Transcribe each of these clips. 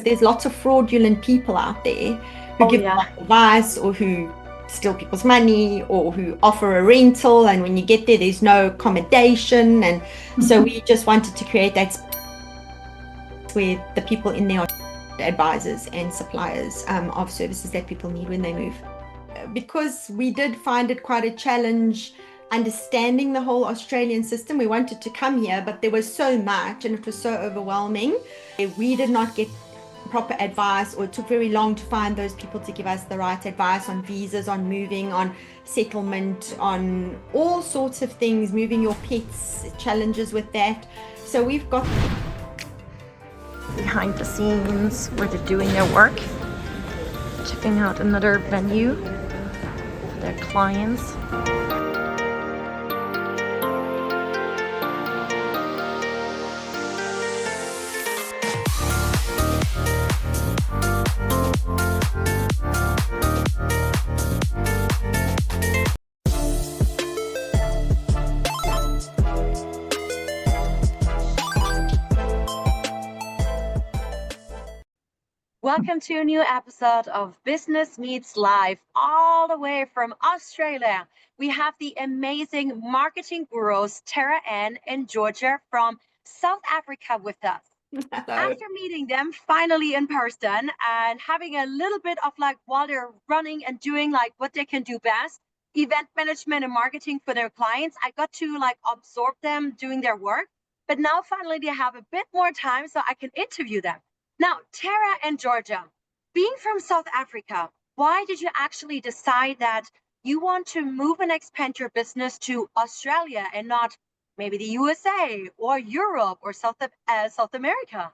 There's lots of fraudulent people out there who give advice or who steal people's money or who offer a rental, and when you get there there's no accommodation, and so we just wanted to create that where the people in there are advisors and suppliers of services that people need when they move. Because we did find it quite a challenge understanding the whole Australian system. We wanted to come here, but there was so much and it was so overwhelming. We did not get proper advice, or it took very long to find those people to give us the right advice on visas, on moving, on settlement, on all sorts of things, moving your pets, challenges with that. So we've got behind the scenes where they're doing their work, checking out another venue for their clients. Welcome to a new episode of Business Meets Live, all the way from Australia. We have the amazing marketing gurus Tara Ann and Georgia from South Africa with us. Hello. After meeting them finally in person and having a little bit of like while they're running and doing like what they can do best, event management and marketing for their clients, I got to like absorb them doing their work. But now finally they have a bit more time so I can interview them. Now, Tara and Georgia, being from South Africa, why did you actually decide that you want to move and expand your business to Australia and not maybe the USA or Europe or South America?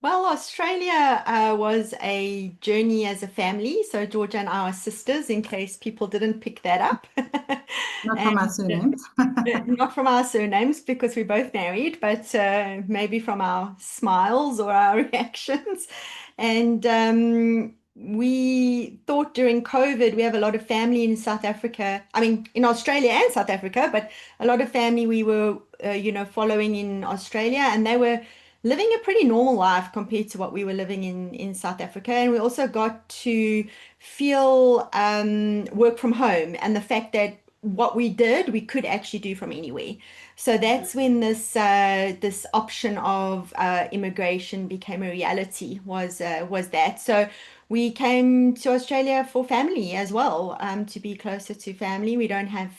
Well, Australia was a journey as a family. So Georgia and I are sisters, in case people didn't pick that up. Not from our surnames. Not from our surnames, because we're both married, but maybe from our smiles or our reactions. And we thought during COVID, we have a lot of family in South Africa. I mean, in Australia and South Africa, but a lot of family we were, following in Australia, and they were living a pretty normal life compared to what we were living in South Africa. And we also got to feel work from home, and the fact that what we did, we could actually do from anywhere. So that's when this option of immigration became a reality, was that. So we came to Australia for family as well, to be closer to family. We don't have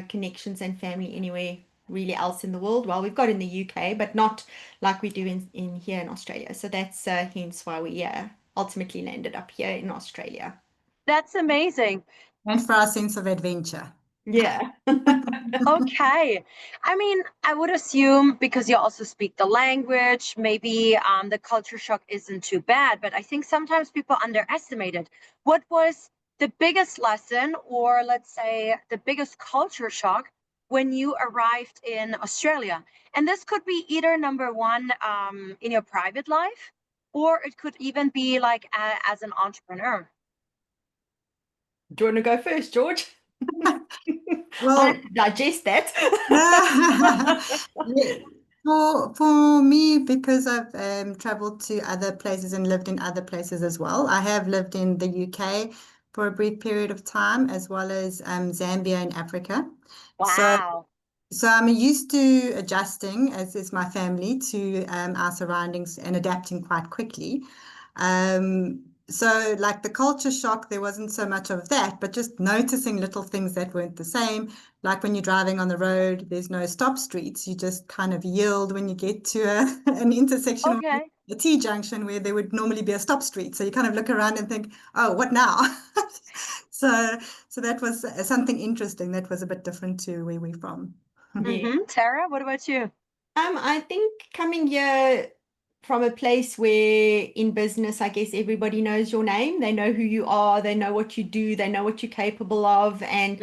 connections and family anywhere really else in the world. Well, we've got in the UK, but not like we do in here in Australia. So that's hence why we ultimately landed up here in Australia. That's amazing. And for our sense of adventure. Yeah. Okay. I mean, I would assume because you also speak the language, maybe the culture shock isn't too bad, but I think sometimes people underestimate it. What was the biggest lesson, or let's say the biggest culture shock when you arrived in Australia? And this could be either number one in your private life, or it could even be like as an entrepreneur. Do you want to go first, George? Well, digest that. For me, because I've traveled to other places and lived in other places as well. I have lived in the UK for a brief period of time, as well as Zambia in Africa. Wow. So I'm used to adjusting, as is my family, to our surroundings and adapting quite quickly. So like the culture shock, there wasn't so much of that, but just noticing little things that weren't the same. Like when you're driving on the road, there's no stop streets. You just kind of yield when you get to an intersection, Okay. or a T-junction where there would normally be a stop street. So you kind of look around and think, oh, what now? So that was something interesting that was a bit different to where we're from. Yeah. Tara, what about you? I think coming here from a place where in business, I guess everybody knows your name. They know who you are. They know what you do. They know what you're capable of. And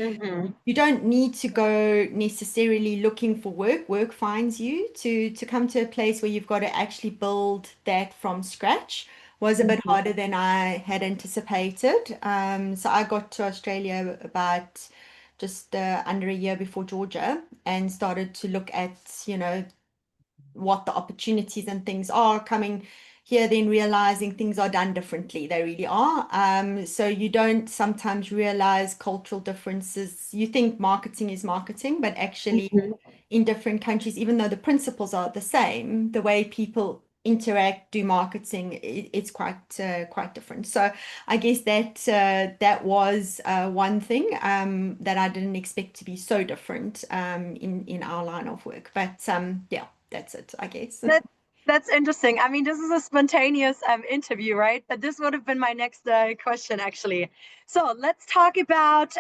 you don't need to go necessarily looking for work. Work finds you. To come to a place where you've got to actually build that from scratch was a bit harder than I had anticipated. So I got to Australia about just under a year before Georgia, and started to look at, what the opportunities and things are coming here then realizing things are done differently. They really are. So you don't sometimes realize cultural differences. You think marketing is marketing, but actually in different countries, even though the principles are the same, the way people interact, do marketing, it's quite different. So I guess that was one thing that I didn't expect to be so different in our line of work. But yeah, that's it, I guess. That's interesting. I mean, this is a spontaneous interview, right? But this would have been my next question, actually. So let's talk about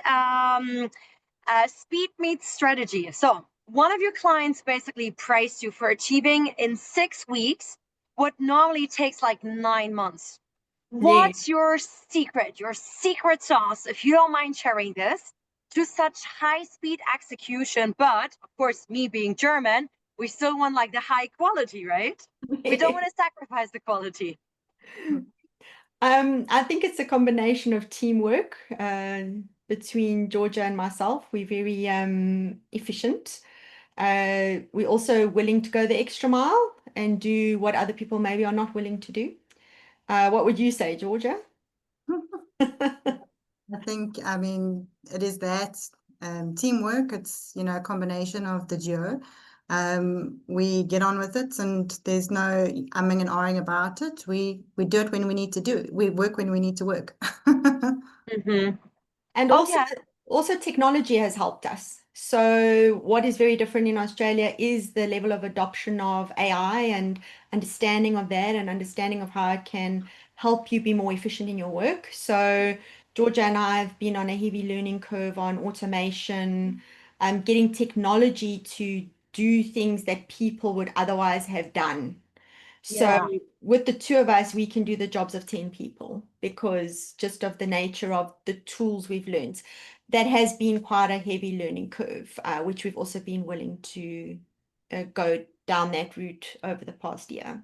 speed meets strategy. So one of your clients basically praised you for achieving in 6 weeks what normally takes like 9 months. Yeah. What's your secret sauce, if you don't mind sharing this, to such high speed execution? But of course, me being German, we still want like the high quality, right? We don't want to sacrifice the quality. I think it's a combination of teamwork between Georgia and myself. We're very efficient. We're also willing to go the extra mile and do what other people maybe are not willing to do. What would you say, Georgia? I think, I mean, it is that teamwork. It's, a combination of the duo. We get on with it, and there's no umming and ahhing about it. We do it when we need to do it. We work when we need to work. And Okay. also technology has helped us. So what is very different in Australia is the level of adoption of AI and understanding of that and understanding of how it can help you be more efficient in your work. So Georgia and I have been on a heavy learning curve on automation, getting technology to do things that people would otherwise have done. So Yeah. with the two of us, we can do the jobs of 10 people because just of the nature of the tools we've learned. That has been quite a heavy learning curve, which we've also been willing to go down that route over the past year.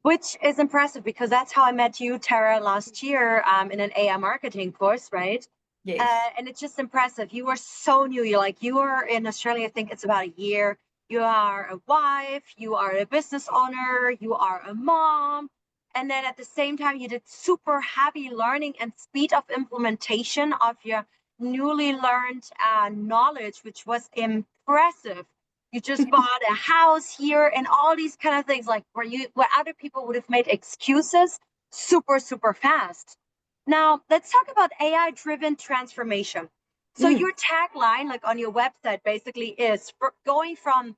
Which is impressive because that's how I met you, Tara, last year in an AI marketing course, right? Yes. And it's just impressive. You were so new. You were in Australia, I think it's about a year. You are a wife, you are a business owner, you are a mom. And then at the same time, you did super heavy learning and speed of implementation of your newly learned knowledge, which was impressive. You just bought a house here and all these kind of things, like where other people would have made excuses super, super fast. Now, let's talk about AI driven transformation. So, Mm, your tagline, like on your website, basically is going from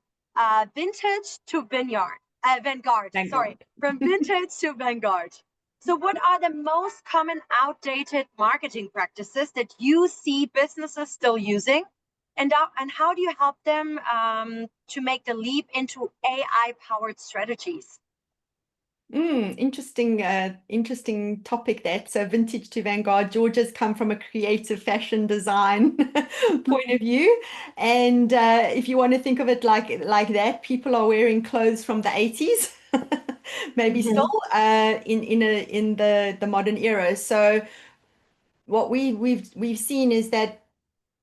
vintage to vanguard, thank sorry, God. from vintage to vanguard. So, what are the most common outdated marketing practices that you see businesses still using? And how do you help them to make the leap into AI powered strategies? Interesting topic that. So vintage to vanguard. Georgia's come from a creative fashion design point of view. And if you want to think of it like that, people are wearing clothes from the 80s, maybe still in the modern era. So what we've seen is that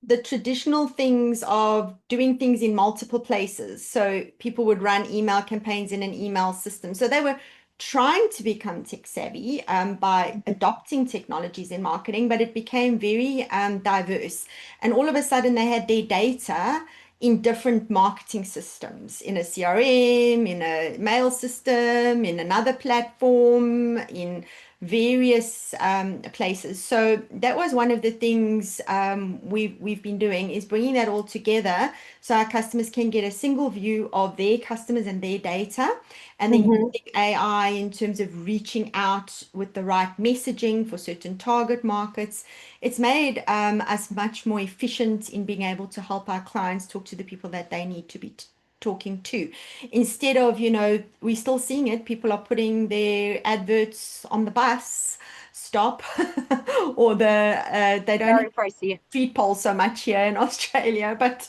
the traditional things of doing things in multiple places. So people would run email campaigns in an email system. So they were trying to become tech savvy by adopting technologies in marketing, but it became very diverse. And all of a sudden, they had their data in different marketing systems, in a CRM, in a mail system, in another platform, in various places. So that was one of the things we've been doing, is bringing that all together so our customers can get a single view of their customers and their data, and then using AI in terms of reaching out with the right messaging for certain target markets. It's made us much more efficient in being able to help our clients talk to the people that they need to be talking to. Instead of, we're still seeing it, people are putting their adverts on the bus stop or they don't Very pricey. street polls so much here in Australia, but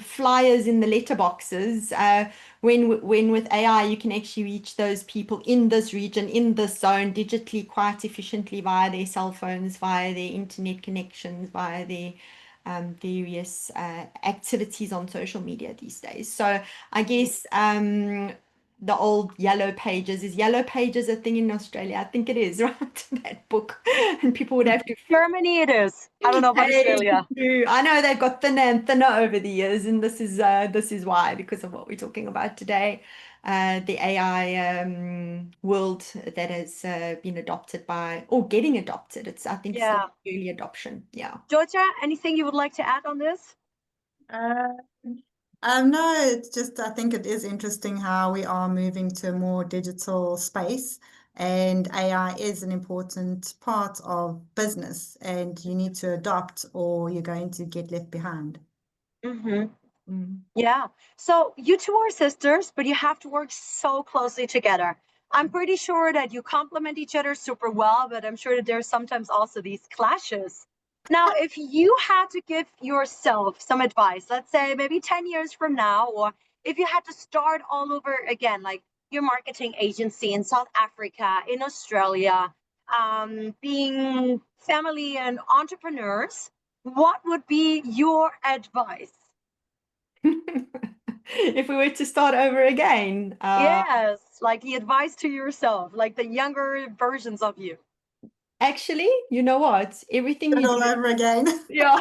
flyers in the letterboxes. When with AI, you can actually reach those people in this region, in this zone, digitally quite efficiently via their cell phones, via their internet connections, via their various activities on social media these days. So I guess the old Yellow Pages. Is Yellow Pages a thing in Australia? I think it is, right? That book. And people would have to Germany it is. I don't know about page Australia. through. I know they've got thinner and thinner over the years, and this is why, because of what we're talking about today. The AI world that has been adopted by, or getting adopted. It's, I think, still Yeah. early adoption. Yeah. Georgia, anything you would like to add on this? Uh, no, it's just I think it is interesting how we are moving to a more digital space, and AI is an important part of business, and you need to adopt or you're going to get left behind. Mm-hmm. Mm. Yeah. So you two are sisters, but you have to work so closely together. I'm pretty sure that you complement each other super well, but I'm sure that there's sometimes also these clashes. Now, if you had to give yourself some advice, let's say maybe 10 years from now, or if you had to start all over again, like your marketing agency in South Africa, in Australia, being family and entrepreneurs, what would be your advice? If we were to start over again, Yes, like the advice to yourself, like the younger versions of you. actually, you know what? Everything Do it you all do, over again. yeah,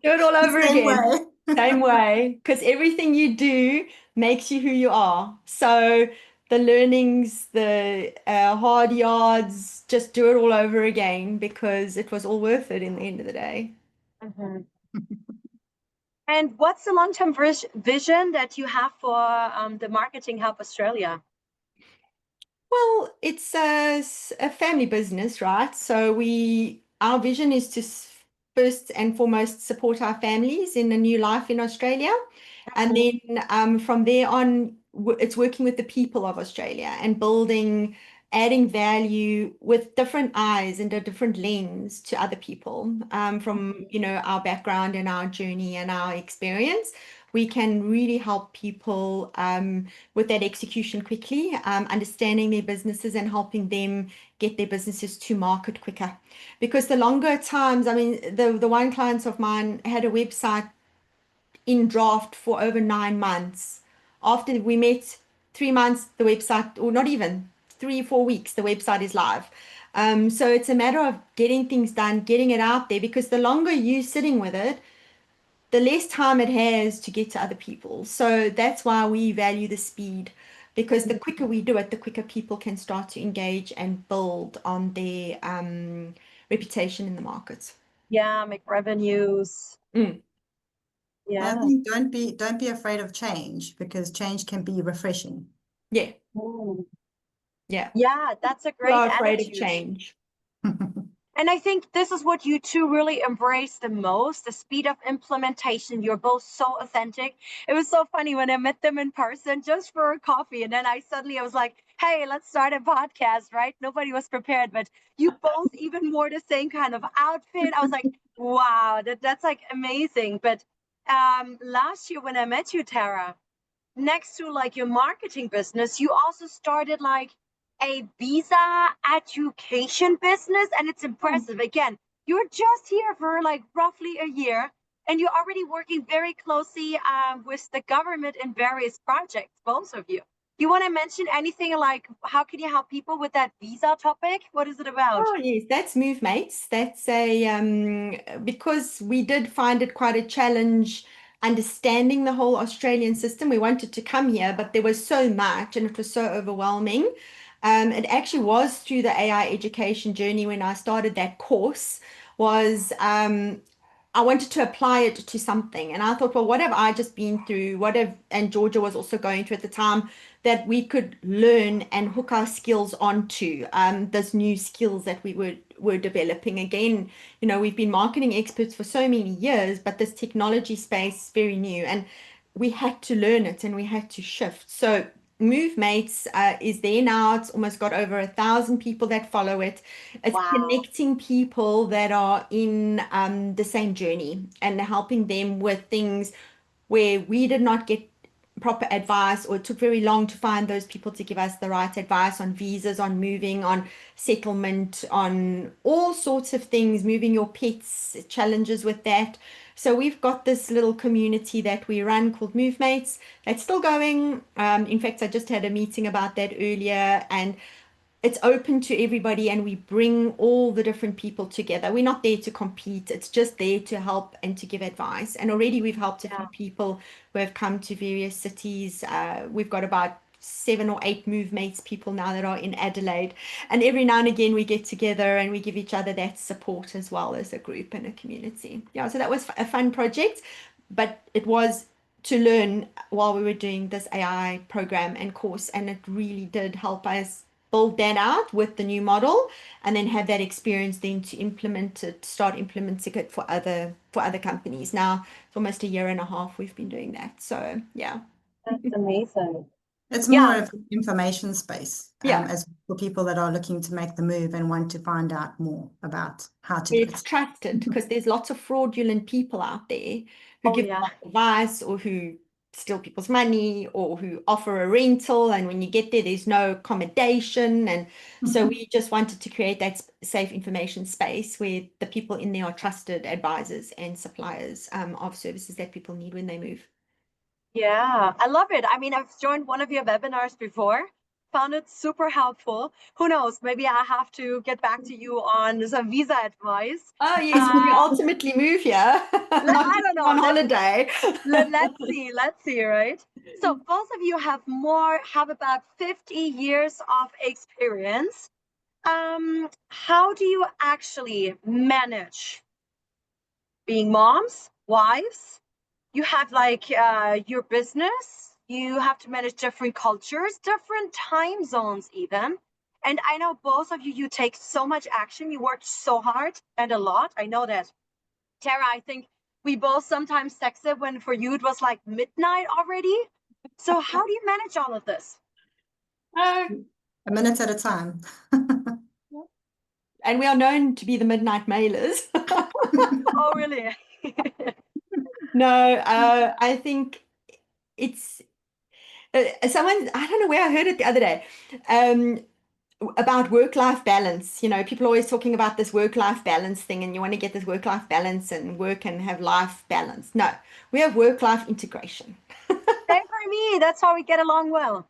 do it all The over same again. way. Same way, because everything you do makes you who you are. So the learnings, the hard yards, just do it all over again because it was all worth it in the end of the day. Mhm. And what's the long-term vision that you have for the Marketing Hub Australia? Well, it's a family business, right? So our vision is to first and foremost support our families in a new life in Australia. And then from there on, it's working with the people of Australia and building, adding value with different eyes and a different lens to other people. From, our background and our journey and our experience, we can really help people with that execution quickly, understanding their businesses and helping them get their businesses to market quicker. Because the longer times, I mean, the one client of mine had a website in draft for over 9 months. After we met, 3 months, the website, or not even 3, 4 weeks, the website is live. So it's a matter of getting things done, getting it out there, because the longer you're sitting with it, the less time it has to get to other people. So that's why we value the speed, because the quicker we do it, the quicker people can start to engage and build on their reputation in the market. Yeah, make revenues. Mm, I Yeah. think don't be afraid of change because change can be refreshing. yeah, Mm. yeah. Yeah, that's a People great are afraid of attitude. change. And I think this is what you two really embrace the most, the speed of implementation. You're both so authentic. It was so funny when I met them in person just for a coffee. And then I was like, hey, let's start a podcast, right? Nobody was prepared, but you both even wore the same kind of outfit. I was like, wow, that's like amazing. But last year when I met you, Tara, next to like your marketing business, you also started like a visa education business. And it's impressive. Again, you're just here for like roughly a year and you're already working very closely with the government in various projects, both of you. You want to mention anything like how can you help people with that visa topic? What is it about? Oh yes, that's Move Mates. That's a because we did find it quite a challenge understanding the whole Australian system. We wanted to come here, but there was so much and it was so overwhelming. It actually was through the AI education journey when I started that course was I wanted to apply it to something. And I thought, well, what have I just been through? What have, and Georgia was also going through at the time, that we could learn and hook our skills onto those new skills that we were developing. Again, we've been marketing experts for so many years, but this technology space is very new and we had to learn it and we had to shift. So MoveMates is there now. It's almost got over 1,000 people that follow it. It's Wow. connecting people that are in the same journey and helping them with things where we did not get proper advice, or it took very long to find those people to give us the right advice on visas, on moving, on settlement, on all sorts of things, moving your pets, challenges with that. So we've got this little community that we run called MoveMates. That's still going. In fact, I just had a meeting about that earlier, and it's open to everybody, and we bring all the different people together. We're not there to compete. It's just there to help and to give advice. And already we've helped a few people who have come to various cities. We've got about 7 or 8 MoveMates people now that are in Adelaide. And every now and again we get together and we give each other that support as well as a group and a community. Yeah, so that was a fun project, but it was to learn while we were doing this AI program and course, and it really did help us build that out with the new model, and then have that experience then to start implementing it for other companies. Now it's almost a year and a half we've been doing that. So yeah. That's amazing. It's more of an information space as for people that are looking to make the move and want to find out more about how to do it. It's trusted, because there's lots of fraudulent people out there who give advice, or who steal people's money, or who offer a rental, and when you get there there's no accommodation. And so we just wanted to create that safe information space where the people in there are trusted advisors and suppliers of services that people need when they move. Yeah, I love it. I mean, I've joined one of your webinars before, found it super helpful. Who knows, maybe I have to get back to you on some visa advice. Oh yes, when we ultimately move here, not I don't know, on holiday. let's see, right? So both of you have about 50 years of experience. How do you actually manage being moms, wives? You have like your business, you have to manage different cultures, different time zones even. And I know both of you, you take so much action, you work so hard and a lot. I know that. Tara, I think we both sometimes texted when for you it was like midnight already. So how do you manage all of this? A minute at a time. And we are known to be the midnight mailers. Oh, really? No, I think it's someone, I don't know where I heard it the other day, about work-life balance. You know, people are always talking about this work-life balance thing, and you want to get this work-life balance and work and have life balance. No, we have work-life integration. Same for me. That's how we get along well.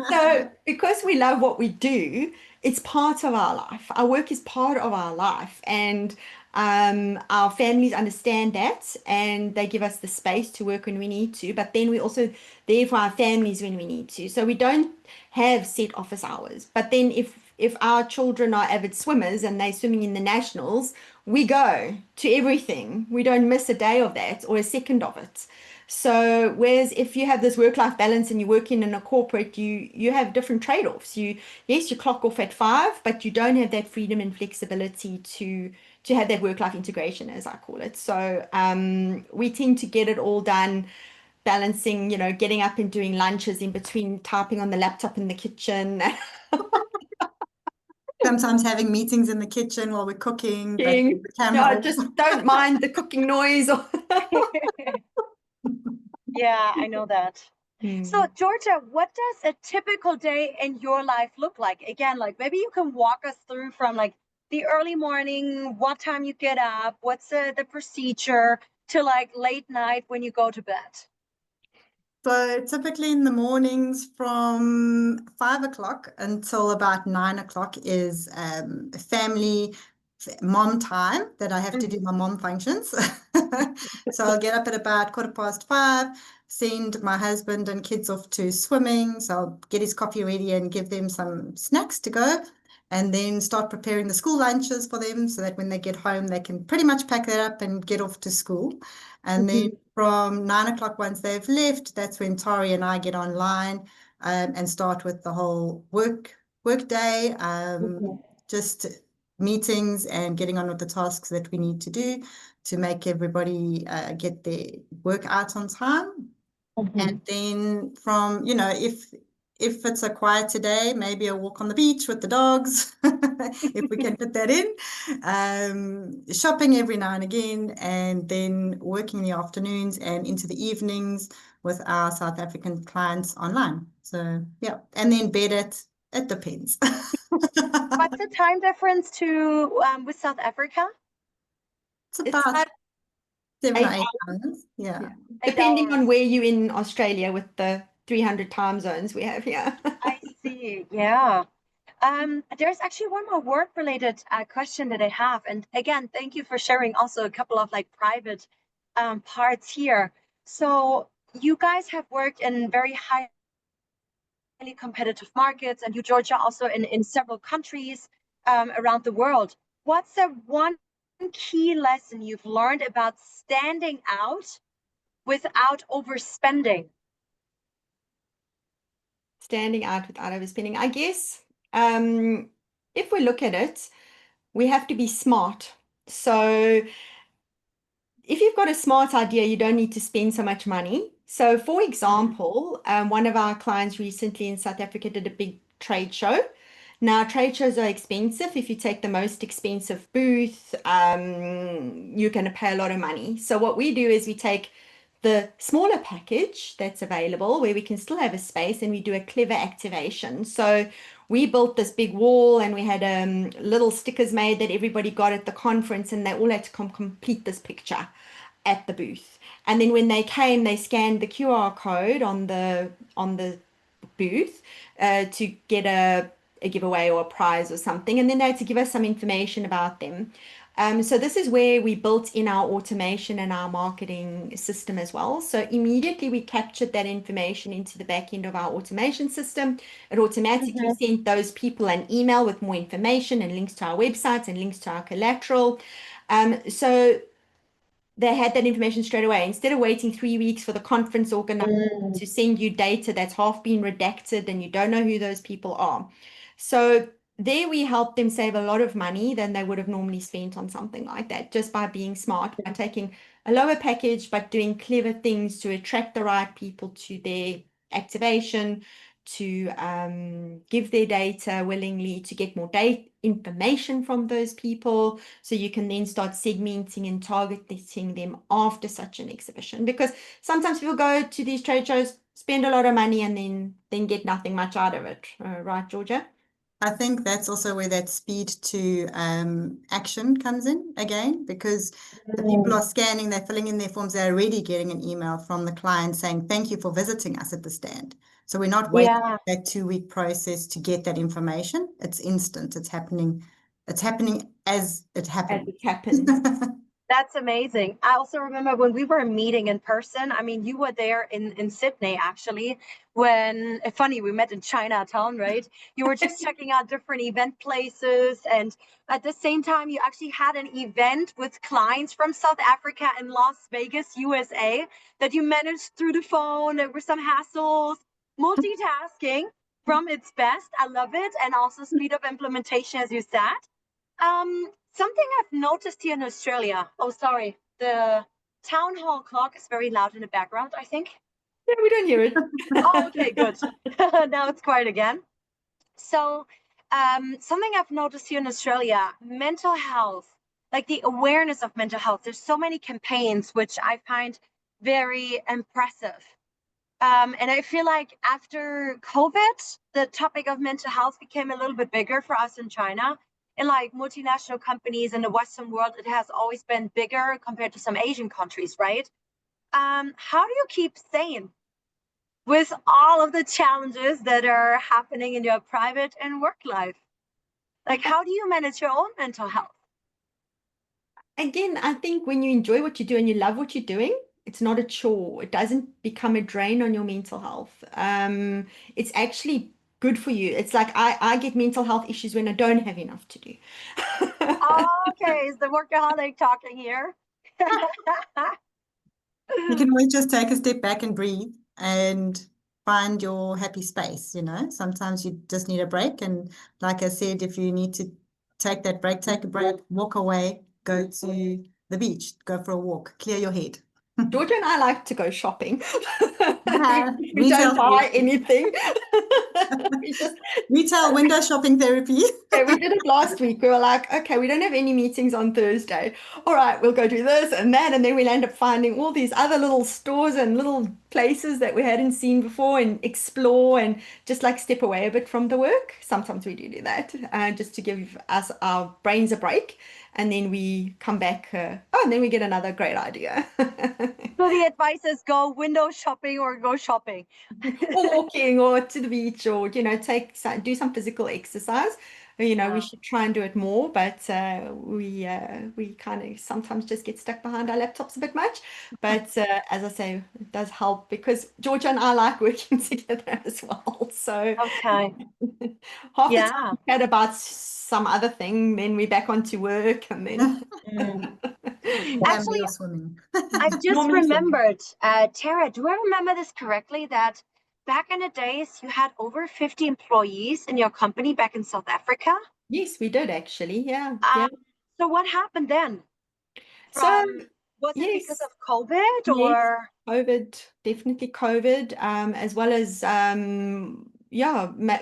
So because we love what we do, it's part of our life. Our work is part of our life, and our families understand that, and they give us the space to work when we need to, but then we also there for our families when we need to. So we don't have set office hours. But then if our children are avid swimmers and they're swimming in the nationals, we go to everything. We don't miss a day of that or a second of it. So whereas if you have this work-life balance and you work in a corporate, you have different trade-offs. You clock off at 5, but you don't have that freedom and flexibility to have that work-life integration, as I call it. So we tend to get it all done, balancing, getting up and doing lunches in between, typing on the laptop in the kitchen. Sometimes having meetings in the kitchen while we're cooking. But the camera just don't mind the cooking noise. Yeah, I know that. So Georgia, what does a typical day in your life look like? Again, like maybe you can walk us through from like the early morning, what time you get up, what's the procedure, to like late night when you go to bed. So typically in the mornings from 5 o'clock until about 9 o'clock is family mom time that I have to do my mom functions. So I'll get up at about 5:15, send my husband and kids off to swimming. So I'll get his coffee ready and give them some snacks to go, and then start preparing the school lunches for them so that when they get home, they can pretty much pack that up and get off to school. And then from 9 o'clock, once they've left, that's when Tori and I get online and start with the whole work day, just meetings and getting on with the tasks that we need to do to make everybody get their work out on time. And then from, if it's a quieter day, maybe a walk on the beach with the dogs, if we can fit that in, shopping every now and again, and then working in the afternoons and into the evenings with our South African clients online. So, yeah, and then bed it depends. What's the time difference with South Africa? It's about 7 or 8 8 hours. hours. Yeah. Yeah. 8 Depending on hours. where you're in Australia with the 300 time zones we have here. I see. Yeah. There's actually one more work-related question that I have, and again, thank you for sharing also a couple of like private parts here. So you guys have worked in very highly competitive markets, and you, Georgia, also in several countries around the world. What's the one key lesson you've learned about standing out without overspending? Standing out without overspending. I guess if we look at it, we have to be smart. So if you've got a smart idea, you don't need to spend so much money. So, for example, one of our clients recently in South Africa did a big trade show. Now, trade shows are expensive. If you take the most expensive booth, you're going to pay a lot of money. So, what we do is we take the smaller package that's available where we can still have a space and we do a clever activation. So, we built this big wall and we had little stickers made that everybody got at the conference, and they all had to complete this picture at the booth. And then when they came, they scanned the QR code on the booth to get a giveaway or a prize or something. And then they had to give us some information about them. So this is where we built in our automation and our marketing system as well. So immediately we captured that information into the back end of our automation system. It automatically sent those people an email with more information and links to our websites and links to our collateral. So they had that information straight away. Instead of waiting 3 weeks for the conference organizer to send you data that's half been redacted and you don't know who those people are. So there we help them save a lot of money than they would have normally spent on something like that, just by being smart, by taking a lower package, but doing clever things to attract the right people to their activation, to give their data willingly, to get more data information from those people, so you can then start segmenting and targeting them after such an exhibition. Because sometimes people go to these trade shows, spend a lot of money, and then get nothing much out of it. Right, Georgia? I think that's also where that speed to action comes in again, because the people are scanning, they're filling in their forms, they're already getting an email from the client saying, thank you for visiting us at the stand. So we're not waiting Yeah. that 2-week process to get that information. It's instant. It's happening as it As happens. it happens. That's amazing. I also remember when we were meeting in person. I mean, you were there in Sydney, actually, when, funny, we met in Chinatown, right? You were just checking out different event places. And at the same time, you actually had an event with clients from South Africa and Las Vegas, USA, that you managed through the phone. There were some hassles, multitasking from its best. I love it. And also speed of implementation, as you said. Something I've noticed here in Australia. Oh, sorry. The town hall clock is very loud in the background, I think. Yeah, we don't hear it. Oh, okay, good. Now it's quiet again. So, something I've noticed here in Australia, mental health, like the awareness of mental health. There's so many campaigns, which I find very impressive. And I feel like after COVID, the topic of mental health became a little bit bigger for us in China. In like multinational companies in the Western world, it has always been bigger compared to some Asian countries, right? How do you keep sane with all of the challenges that are happening in your private and work life? Like, how do you manage your own mental health? Again, I think when you enjoy what you do and you love what you're doing, it's not a chore. It doesn't become a drain on your mental health. It's actually good for you. It's like I get mental health issues when I don't have enough to do. Okay, is the workaholic talking here? You can always just take a step back and breathe and find your happy space, you know. Sometimes you just need a break. And like I said, if you need to take that break, take a break, walk away, go to the beach, go for a walk, clear your head. Georgia and I like to go shopping. We Retail don't buy therapy. anything. We just Retail window shopping therapy. Yeah, we did it last week. We were like, okay, we don't have any meetings on Thursday. All right, we'll go do this and that. And then we'll end up finding all these other little stores and little places that we hadn't seen before and explore and just like step away a bit from the work. Sometimes we do that, just to give us our brains a break. And then we come back, and then we get another great idea. So the advice is go window shopping or go shopping. Or walking or to the beach, or, do some physical exercise. We should try and do it more, but we kind of sometimes just get stuck behind our laptops a bit much. But as I say, it does help because Georgia and I like working together as well. So Okay. half the time we chat about some other thing, then we're back onto work, and then Actually, swimming. I've just remembered, Tara, do I remember this correctly, that back in the days you had over 50 employees in your company back in South Africa? Yes, we did actually. Yeah. So what happened then? Was it because of COVID or? Yes, COVID, definitely COVID, as well as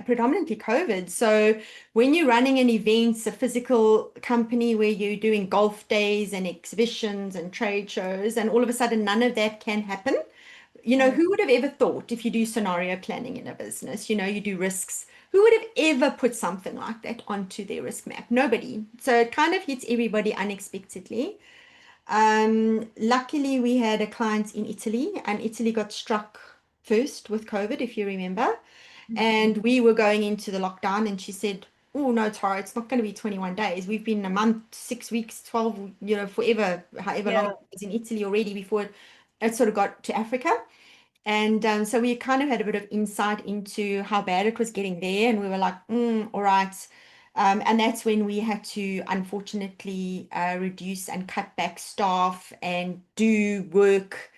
predominantly COVID. So when you're running an event, a physical company where you're doing golf days and exhibitions and trade shows, and all of a sudden none of that can happen. Who would have ever thought, if you do scenario planning in a business, you do risks, who would have ever put something like that onto their risk map? Nobody. So it kind of hits everybody unexpectedly. Luckily, we had a client in Italy, and Italy got struck first with COVID, if you remember. And we were going into the lockdown, and she said, "Oh no, Tara, it's not going to be 21 days. We've been a month, 6 weeks, 12, forever, however long it was in Italy already before it sort of got to Africa." And so we kind of had a bit of insight into how bad it was getting there, and we were like, all right. And that's when we had to, unfortunately, reduce and cut back staff and do work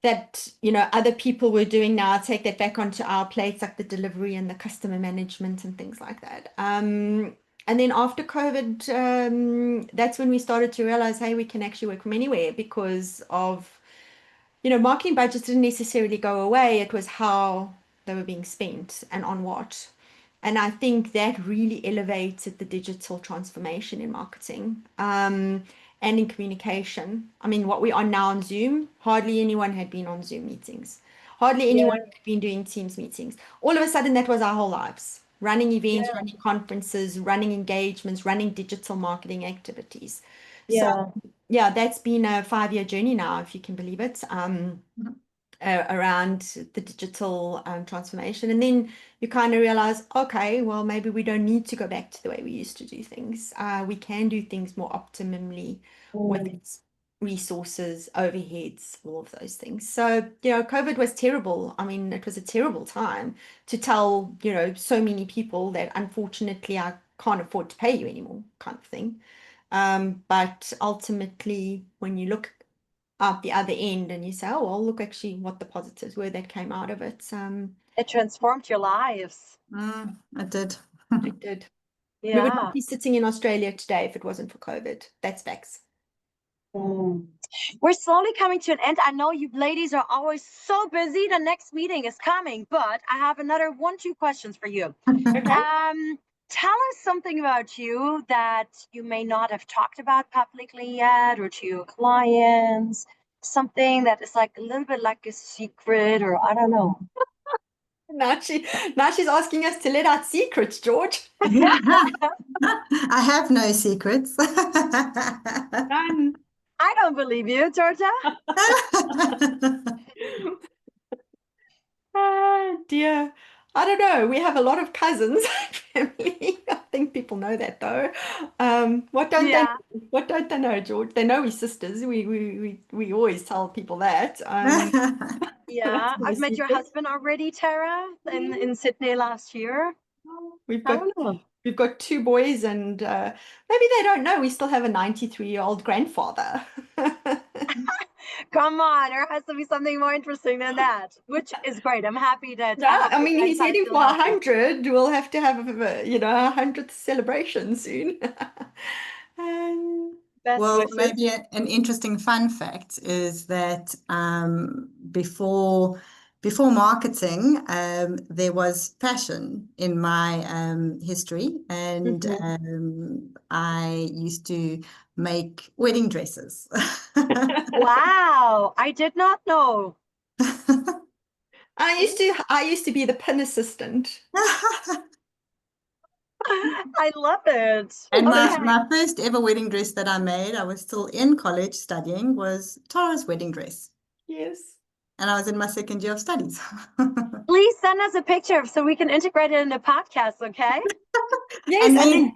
that, other people were doing now, take that back onto our plates, like the delivery and the customer management and things like that. And then after COVID, that's when we started to realize, hey, we can actually work from anywhere because of marketing budgets didn't necessarily go away. It was how they were being spent and on what. And I think that really elevated the digital transformation in marketing, and in communication. I mean, what we are now on Zoom, hardly anyone had been on Zoom meetings. Hardly anyone had been doing Teams meetings. All of a sudden, that was our whole lives. Running events, running conferences, running engagements, running digital marketing activities. So yeah, that's been a 5-year journey now, if you can believe it, around the digital transformation. And then you kind of realize, okay, well, maybe we don't need to go back to the way we used to do things. We can do things more optimally with its resources, overheads, all of those things. So, COVID was terrible. I mean, it was a terrible time to tell, so many people that unfortunately I can't afford to pay you anymore, kind of thing. But ultimately, when you look out the other end and you say, oh, well, look actually what the positives were that came out of it. It transformed your lives. It did. It did. Yeah. We would not be sitting in Australia today if it wasn't for COVID. That's facts. We're slowly coming to an end. I know you ladies are always so busy. The next meeting is coming, but I have another 1-2 questions for you. Okay. Tell us something about you that you may not have talked about publicly yet, or to your clients, something that is like a little bit like a secret, or I don't know. Now she's asking us to let out secrets, George. I have no secrets. None. I don't believe you, Georgia. Dear. I don't know. We have a lot of cousins family. I think people know that though. What don't they know, George? They know we're sisters. We always tell people that. Yeah, I've met your husband already, Tara, in Sydney last year. We've got 2 boys, and maybe they don't know we still have a 93-year-old grandfather. Come on, there has to be something more interesting than that, which is great. I'm happy that. Yeah, I mean, he's heading for 100. We'll have to have a 100th celebration soon. Well, maybe an interesting fun fact is that before marketing, there was fashion in my history, and I used to make wedding dresses. Wow, I did not know. I used to be the pin assistant. I love it. And Okay. my first ever wedding dress that I made, I was still in college studying, was Tara's wedding dress. Yes. And I was in my second year of studies. Please send us a picture so we can integrate it in the podcast, okay? Yes,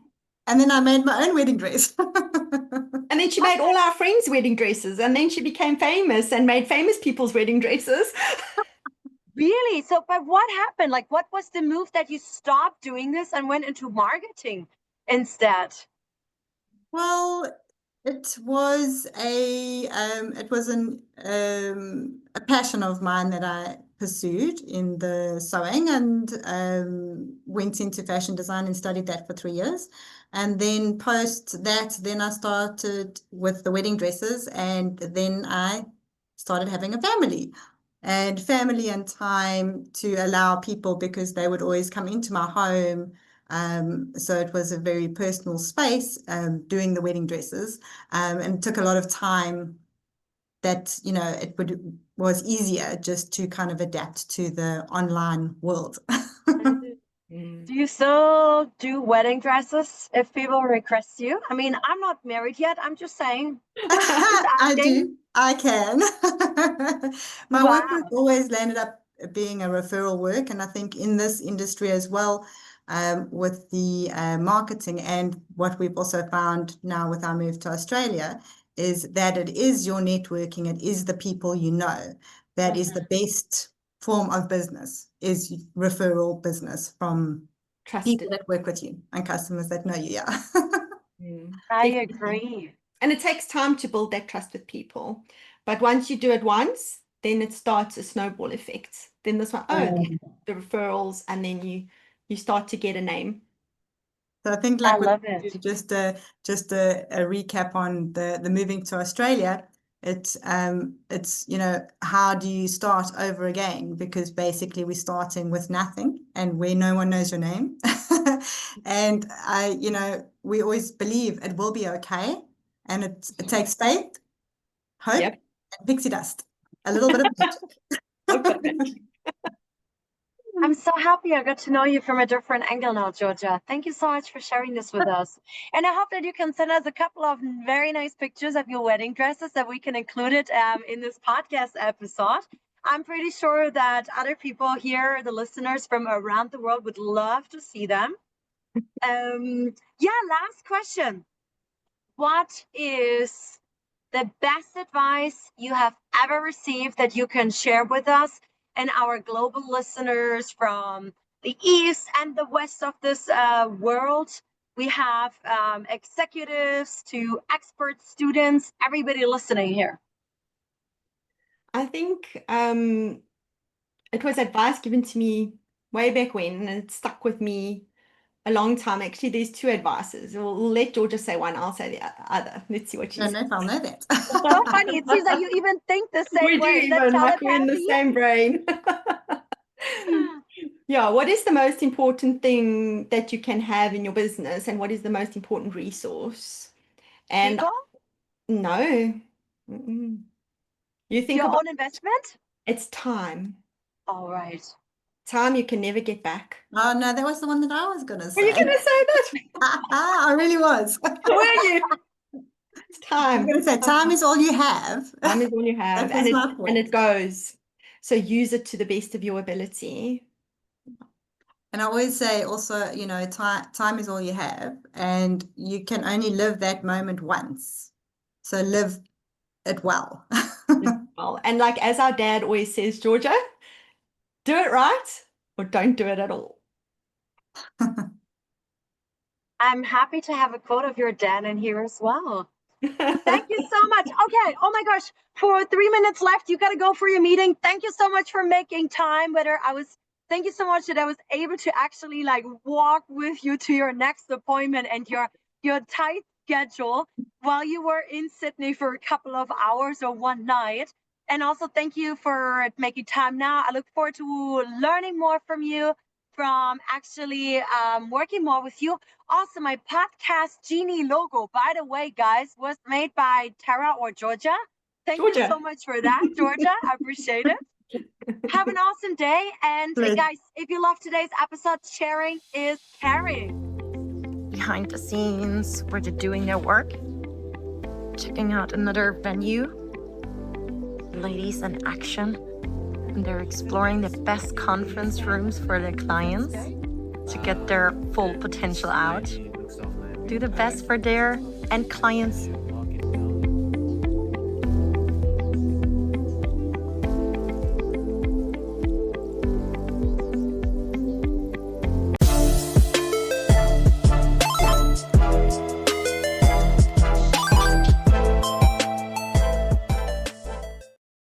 And then I made my own wedding dress. and then she made all our friends' wedding dresses, and then she became famous and made famous people's wedding dresses. Really? So, but what happened? Like, what was the move that you stopped doing this and went into marketing instead? Well, it was a passion of mine that I pursued in the sewing, and went into fashion design and studied that for 3 years. And then post that, then I started with the wedding dresses, and then I started having a family. And family and time to allow people, because they would always come into my home. So it was a very personal space, doing the wedding dresses, and it took a lot of time that, was easier just to kind of adapt to the online world. Do you still do wedding dresses if people request you? I mean, I'm not married yet. I'm just saying. I do. I can. My work has Wow. always landed up being a referral work, and I think in this industry as well, with the marketing, and what we've also found now with our move to Australia, is that it is your networking, it is the people you know, that is the best form of business, is referral business from people Trusted. that work with you and customers that know you. Yeah. I Definitely. agree. And it takes time to build that trust with people. But once you do it once, then it starts a snowball effect. Then this one, the referrals, and then you start to get a name. So I think, I like, love it. just a recap on the moving to Australia. It's how do you start over again? Because basically we're starting with nothing, and where no one knows your name. And we always believe it will be okay, and it takes faith, hope, Yep. and pixie dust, a little bit of magic. I'm so happy I got to know you from a different angle now, Georgia. Thank you so much for sharing this with us. And I hope that you can send us a couple of very nice pictures of your wedding dresses that we can include it in this podcast episode. I'm pretty sure that other people here, the listeners from around the world, would love to see them. Last question. What is the best advice you have ever received that you can share with us and our global listeners from the east and the west of this world? We have executives to expert students, everybody listening here. I think it was advice given to me way back when, and it stuck with me a long time. Actually, there's two advices. We'll let Georgia say one, I'll say the other. Let's see what she says. I don't know if I'll know that. So funny. It seems like you even think the same We do way. Is that even, like we're in the telepathy? same brain. Yeah, what is the most important thing that you can have in your business, and what is the most important resource? And People? no. Mm-mm. You think Your about own investment? it's time. All right. Time you can never get back. Oh no, that was the one that I was gonna Are you say. going to say that? I really was. Were you? It's I'm time. gonna say time is all you have. Time is all you have, That was my and point. it goes. So use it to the best of your ability. And I always say also, time is all you have, and you can only live that moment once. So live it well. Well, and like as our dad always says, Georgia, do it right or don't do it at all. I'm happy to have a quote of your dad in here as well. Thank you so much. Okay. Oh my gosh. For 3 minutes left, you got to go for your meeting. Thank you so much for making time. Thank you so much that I was able to actually like walk with you to your next appointment and your tight schedule while you were in Sydney for a couple of hours or one night. And also thank you for making time now. I look forward to learning more from you, from actually working more with you. Also, my podcast Genie logo, by the way, guys, was made by Tara or Georgia. Thank you so much for that, Georgia. I appreciate it. Have an awesome day. And Pleasure. guys, if you love today's episode, sharing is caring. Behind the scenes, where they're doing their work, checking out another venue, ladies in action, and they're exploring the best conference rooms for their clients to get their full potential out, do the best for their end clients